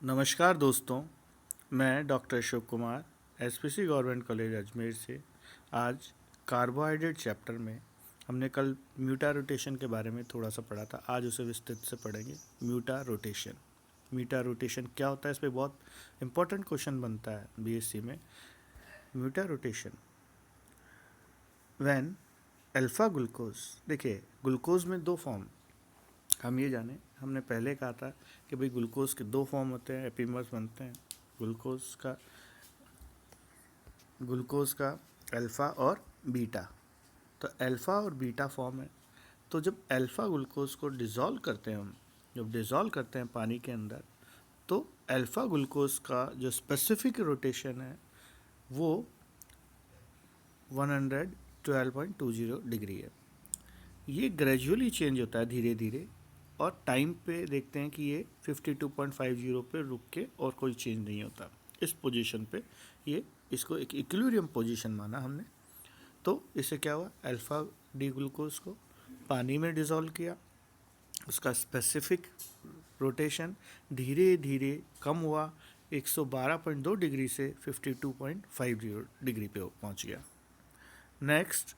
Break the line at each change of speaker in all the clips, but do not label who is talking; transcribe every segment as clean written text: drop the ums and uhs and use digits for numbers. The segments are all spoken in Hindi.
नमस्कार दोस्तों, मैं doctor Ashok Kumar SPC government college Ajmer से। आज कार्बोहाइड्रेट चैप्टर में हमने कल म्यूटा रोटेशन के बारे में थोड़ा सा पढ़ा था। आज उसे विस्तृत से पढ़ेंगे। म्यूटा रोटेशन क्या होता है, इस पे बहुत इंपॉर्टेंट क्वेश्चन बनता है बीएससी में। म्यूटा रोटेशन व्हेन अल्फा ग्लूकोज, देखिए ग्लूकोज में दो फॉर्म हम ये जाने, हमने पहले कहा था कि भाई ग्लूकोज के दो फॉर्म होते हैं, एपीमर्स बनते हैं ग्लूकोज का अल्फ़ा और बीटा। तो अल्फ़ा और बीटा फॉर्म है। तो जब अल्फ़ा ग्लूकोज को डिज़ोल्व करते हैं हम, जब डिज़ोल्व करते हैं पानी के अंदर, तो अल्फ़ा ग्लूकोज का जो स्पेसिफिक रोटेशन है वो 112.20 डिग्री है। ये ग्रेजुअली चेंज होता है धीरे धीरे, और टाइम पे देखते हैं कि ये 52.50 पे रुक के और कोई चेंज नहीं होता। इस पोजीशन पे ये, इसको एक इक्विलिब्रियम पोजीशन माना हमने। तो इससे क्या हुआ, अल्फ़ा डी ग्लूकोज को पानी में डिज़ोल्व किया, उसका स्पेसिफिक रोटेशन धीरे धीरे कम हुआ, 112.2 डिग्री से 52.50 डिग्री पे पहुंच गया। नेक्स्ट,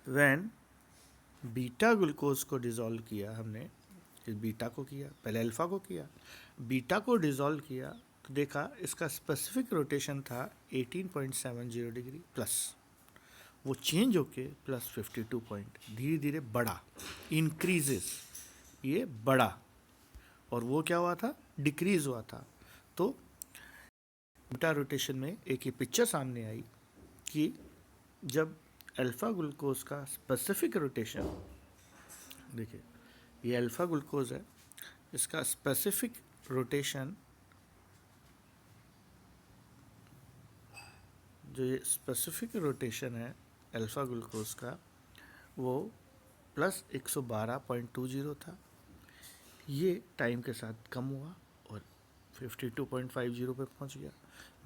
व्हेन बीटा ग्लूकोज को डिज़ोल्व किया हमने, इस बीटा को किया, पहले अल्फ़ा को किया, बीटा को डिज़ोल्व किया, तो देखा इसका स्पेसिफिक रोटेशन था 18.70 डिग्री प्लस, वो चेंज होके प्लस 52 पॉइंट, धीरे धीरे बढ़ा, इंक्रीजेस, ये बढ़ा, और वो क्या हुआ था, डिक्रीज हुआ था। तो बीटा रोटेशन में एक ये पिक्चर सामने आई कि जब अल्फ़ा ग्लूकोज का स्पेसिफिक रोटेशन, देखिए ये अल्फ़ा ग्लूकोज है, इसका स्पेसिफिक रोटेशन, जो ये स्पेसिफिक रोटेशन है अल्फ़ा ग्लूकोज का, वो प्लस 112.20 था। ये टाइम के साथ कम हुआ और 52.50 पे पहुंच गया।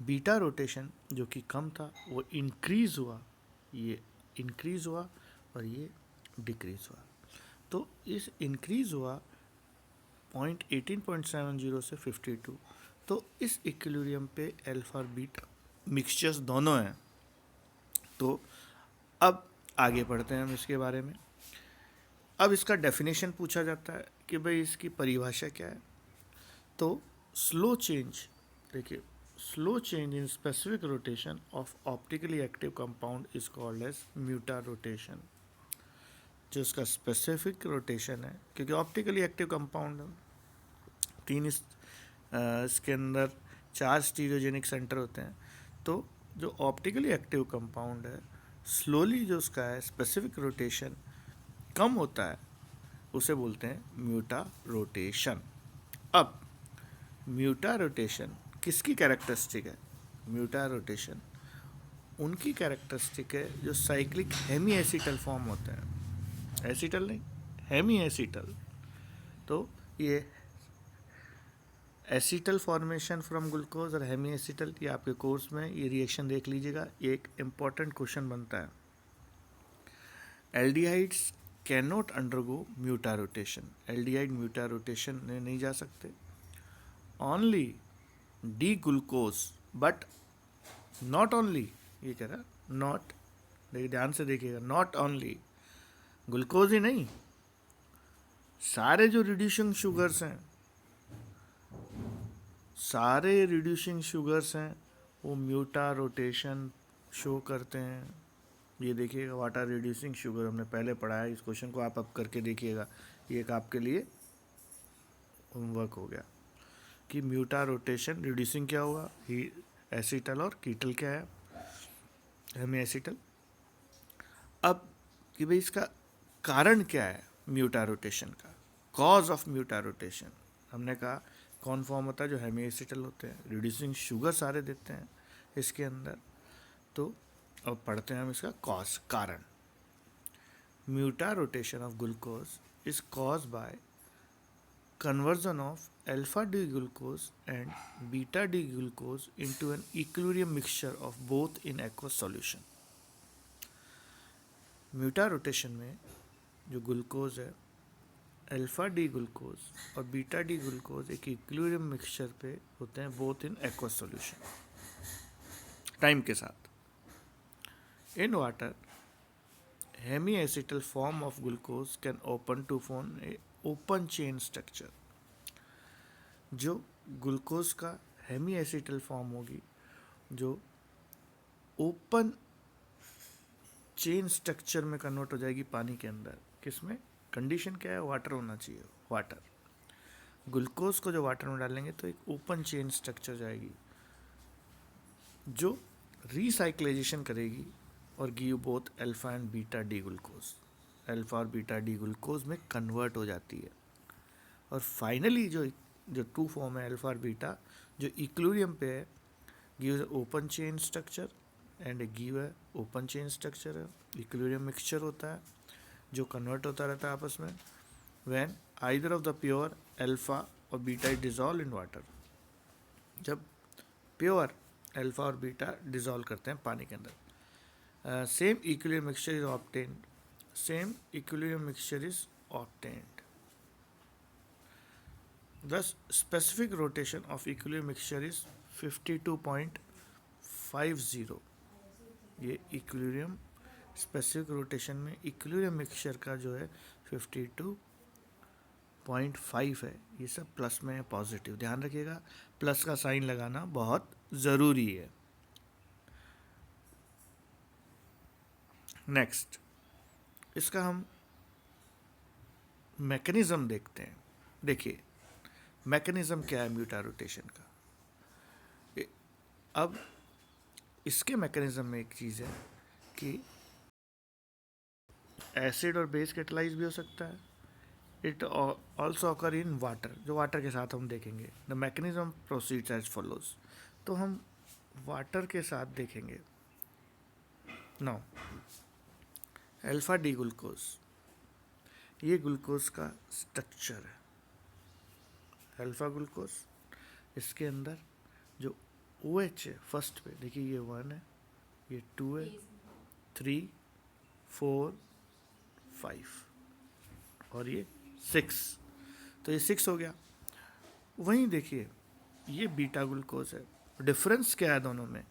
बीटा रोटेशन जो कि कम था वो इंक्रीज़ हुआ, ये इंक्रीज़ हुआ और ये डिक्रीज़ हुआ। तो इस इंक्रीज़ हुआ पॉइंट 18.70 से 52। तो इस इक्विलिब्रियम पे अल्फा और बीटा मिक्सचर्स दोनों हैं। तो अब आगे बढ़ते हैं हम इसके बारे में। अब इसका डेफिनेशन पूछा जाता है कि भाई इसकी परिभाषा क्या है। तो स्लो चेंज, देखिए slow change in specific rotation of optically active compound is called as mutarotation. जो इसका स्पेसिफिक रोटेशन है, क्योंकि ऑप्टिकली एक्टिव कंपाउंड तीन इसके अंदर 4 स्टीरियोजेनिक सेंटर होते हैं। तो जो ऑप्टिकली एक्टिव कंपाउंड है, स्लोली जो उसका है स्पेसिफिक रोटेशन कम होता है, उसे बोलते हैं म्यूटा रोटेशन। अब म्यूटा रोटेशन किसकी कैरेक्टरिस्टिक है? म्यूटा रोटेशन उनकी कैरेक्टरिस्टिक है जो साइक्लिक हेमी एसिटल फॉर्म होते हैं, एसिटल नहीं, हेमी एसिटल। तो ये एसिटल फॉर्मेशन फ्रॉम ग्लूकोज और हेमी एसिटल, ये आपके कोर्स में ये रिएक्शन देख लीजिएगा, ये एक इम्पॉर्टेंट क्वेश्चन बनता है। Aldehydes can not undergo mutarotation, aldehyde mutarotation में नहीं जा सकते। Only D glucose, but not only, ये कह रहा नॉट, देखिए ध्यान से देखिएगा, नॉट ओनली ग्लूकोज ही नहीं, सारे जो रिड्यूसिंग शुगर्स हैं, सारे रिड्यूसिंग शुगर्स हैं वो म्यूटा रोटेशन शो करते हैं। ये देखिएगा, व्हाट आर रिड्यूसिंग शुगर, हमने पहले पढ़ा है, इस क्वेश्चन को आप अब करके देखिएगा, ये एक आपके लिए होमवर्क हो गया कि म्यूटा रोटेशन रिड्यूसिंग क्या हुआ, ही एसिटल, और कीटल क्या है, हेमी एसिटल। अब कि भाई इसका कारण क्या है म्यूटा रोटेशन का, कॉज ऑफ म्यूटा रोटेशन, हमने कहा कौन फॉर्म होता है, जो हेमी एसिटल होते हैं, रिड्यूसिंग शुगर सारे देते हैं इसके अंदर। तो अब पढ़ते हैं हम इसका कॉज, कारण। Mutarotation of glucose is cause by conversion of alpha D glucose and beta D glucose into an equilibrium mixture of both in aqueous solution. Mutarotation में जो ग्लूकोज है अल्फा डी ग्लूकोज और बीटा डी ग्लूकोज एक इक्विलिब्रियम मिक्सचर पे होते हैं, both in aqueous solution time के साथ। In water hemiacetal form of glucose can open to form a open chain structure. जो ग्लूकोज का हेमी एसिटल फॉर्म होगी जो ओपन चेन स्ट्रक्चर में कन्वर्ट हो जाएगी पानी के अंदर। किसमें? कंडीशन क्या है? वाटर होना चाहिए, वाटर। ग्लूकोज को जो वाटर में डालेंगे तो एक ओपन चेन स्ट्रक्चर जाएगी जो रिसाइक्लाइजेशन करेगी और give both alpha and beta D glucose. Alpha और बीटा डी ग्लूकोज में कन्वर्ट हो जाती है और फाइनली जो टू फॉर्म है अल्फा और बीटा जो इक्विलिब्रियम पे है, give open chain structure and give है ओपन चेन स्ट्रक्चर है। इक्विलिब्रियम मिक्सचर होता है जो कन्वर्ट होता रहता है आपस में when either of the pure alpha और beta is dissolve in water. जब प्योर अल्फा और बीटा डिजॉल्व करते हैं पानी के अंदर, same equilibrium mixture is obtained. Same equilibrium mixture is obtained. Thus, specific rotation of equilibrium mixture is 52.50। ये इक्विलिब्रियम स्पेसिफिक रोटेशन में इक्विलिब्रियम मिक्सचर का जो है 52.5 है। ये सब प्लस में है, पॉजिटिव। ध्यान रखिएगा प्लस का साइन लगाना बहुत ज़रूरी है। नेक्स्ट, इसका हम मैकेनिज्म देखते हैं। देखिए मैकेनिज्म क्या है म्यूटा रोटेशन का। अब इसके मैकेनिज्म में एक चीज़ है कि एसिड और बेस कैटलाइज भी हो सकता है। It also occur in water, जो वाटर के साथ हम देखेंगे। The mechanism proceeds as follows. तो हम वाटर के साथ देखेंगे। नाउ अल्फा डी ग्लूकोज, ये ग्लूकोज का स्ट्रक्चर है। अल्फा ग्लूकोज, इसके अंदर जो OH है फर्स्ट पे, देखिए ये 1 है, ये 2 है, 3, 4, 5 और ये 6। तो ये 6 हो गया। वहीं देखिए ये बीटा ग्लूकोज है। डिफरेंस क्या है दोनों में?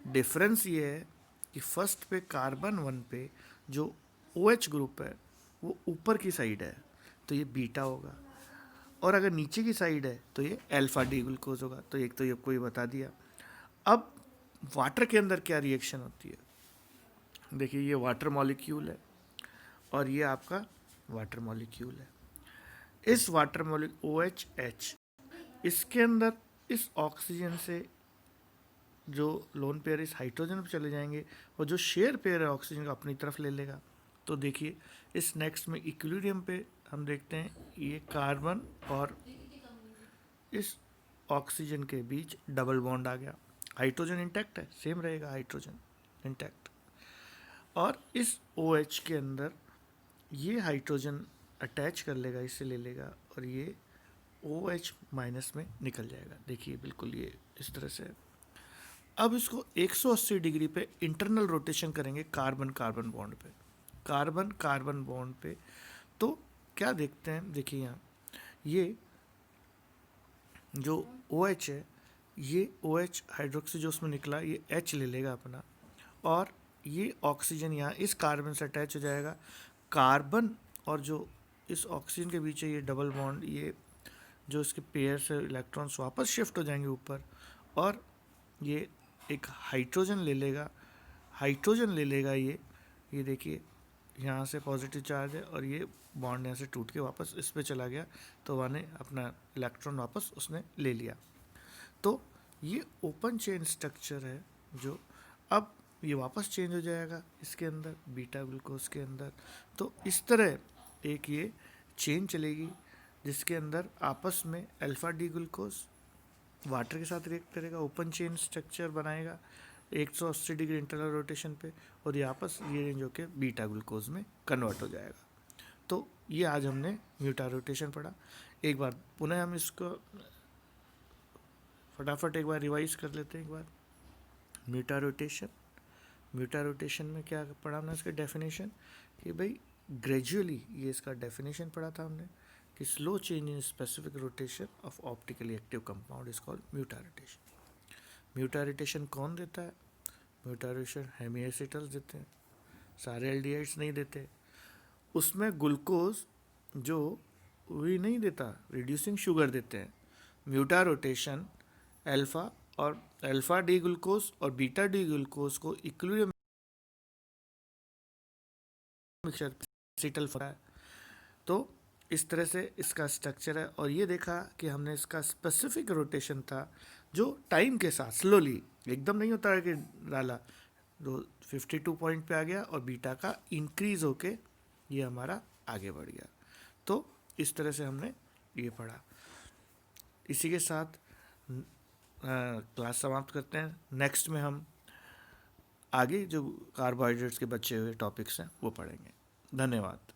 डिफरेंस ये है कि फर्स्ट पे कार्बन 1 पे जो OH ग्रुप है वो ऊपर की साइड है तो ये बीटा होगा, और अगर नीचे की साइड है तो ये अल्फा डी ग्लूकोज होगा। तो एक तो ये आपको ये बता दिया। अब वाटर के अंदर क्या रिएक्शन होती है? देखिए ये वाटर मॉलिक्यूल है और ये आपका वाटर मॉलिक्यूल है। इस वाटर मॉलिक्यूल OHH, इसके अंदर इस ऑक्सीजन से जो लोन पेयर इस हाइड्रोजन पर चले जाएंगे और जो शेयर पेयर है ऑक्सीजन का अपनी तरफ ले लेगा। तो देखिए इस नेक्स्ट में इक्विलिब्रियम पे हम देखते हैं ये कार्बन और इस ऑक्सीजन के बीच डबल बॉन्ड आ गया। हाइड्रोजन इंटैक्ट है, सेम रहेगा हाइड्रोजन इंटैक्ट, और इस OH के अंदर ये हाइड्रोजन अटैच कर लेगा, इससे ले लेगा और ये OH माइनस में निकल जाएगा। देखिए बिल्कुल ये इस तरह से। अब इसको 180 डिग्री पे इंटरनल रोटेशन करेंगे कार्बन कार्बन बॉन्ड पे, कार्बन कार्बन बॉन्ड पे। तो क्या देखते हैं? देखिए यहाँ ये जो OH है, ये OH हाइड्रोक्सी जो उसमें निकला ये H ले लेगा अपना, और ये ऑक्सीजन यहाँ इस कार्बन से अटैच हो जाएगा। कार्बन और जो इस ऑक्सीजन के बीच है ये डबल बॉन्ड, ये जो इसके पेयर से इलेक्ट्रॉन्स वापस शिफ्ट हो जाएंगे ऊपर, और ये एक हाइड्रोजन ले लेगा। हाइड्रोजन ले लेगा ये देखिए यहाँ से पॉजिटिव चार्ज है और ये बॉन्ड यहाँ से टूट के वापस इस पे चला गया, तो वाने अपना इलेक्ट्रॉन वापस उसने ले लिया। तो ये ओपन चेन स्ट्रक्चर है जो अब ये वापस चेंज हो जाएगा इसके अंदर बीटा ग्लूकोज के अंदर। तो इस तरह एक ये चेन चलेगी जिसके अंदर आपस में अल्फा डी ग्लूकोज वाटर के साथ रिएक्ट करेगा, ओपन चेन स्ट्रक्चर बनाएगा 180 डिग्री इंटरनल रोटेशन पे, और ये आपस रीअरेंज होकर बीटा ग्लूकोज में कन्वर्ट हो जाएगा। तो ये आज हमने म्यूटा रोटेशन पढ़ा। एक बार पुनः हम इसको फटाफट एक बार रिवाइज कर लेते हैं। एक बार म्यूटा रोटेशन में क्या पढ़ा हमने? इसका डेफिनेशन कि भाई ग्रेजुअली, ये इसका डेफिनेशन पढ़ा था हमने कि slow change in specific rotation of optically active compound is called mutarotation. Mutarotation कौन देता है? म्यूटारिटेशन हेमिएसिटल्स देते हैं, सारे एल्डिहाइड्स नहीं देते। उसमें ग्लूकोज जो वही नहीं देता, रिड्यूसिंग शुगर देते हैं। म्यूटा रोटेशन अल्फा और अल्फा डी ग्लूकोज और बीटा डी ग्लूकोज को इक्विलिब्रियम मिक्सचर एसिटल है। तो इस तरह से इसका स्ट्रक्चर है। और ये देखा कि हमने इसका स्पेसिफिक रोटेशन था जो टाइम के साथ स्लोली, एकदम नहीं होता है कि डाला 52 पॉइंट पे आ गया और बीटा का इंक्रीज होके ये हमारा आगे बढ़ गया। तो इस तरह से हमने ये पढ़ा। इसी के साथ क्लास समाप्त करते हैं। नेक्स्ट में हम आगे जो कार्बोहाइड्रेट्स के बचे हुए टॉपिक्स हैं वो पढ़ेंगे। धन्यवाद।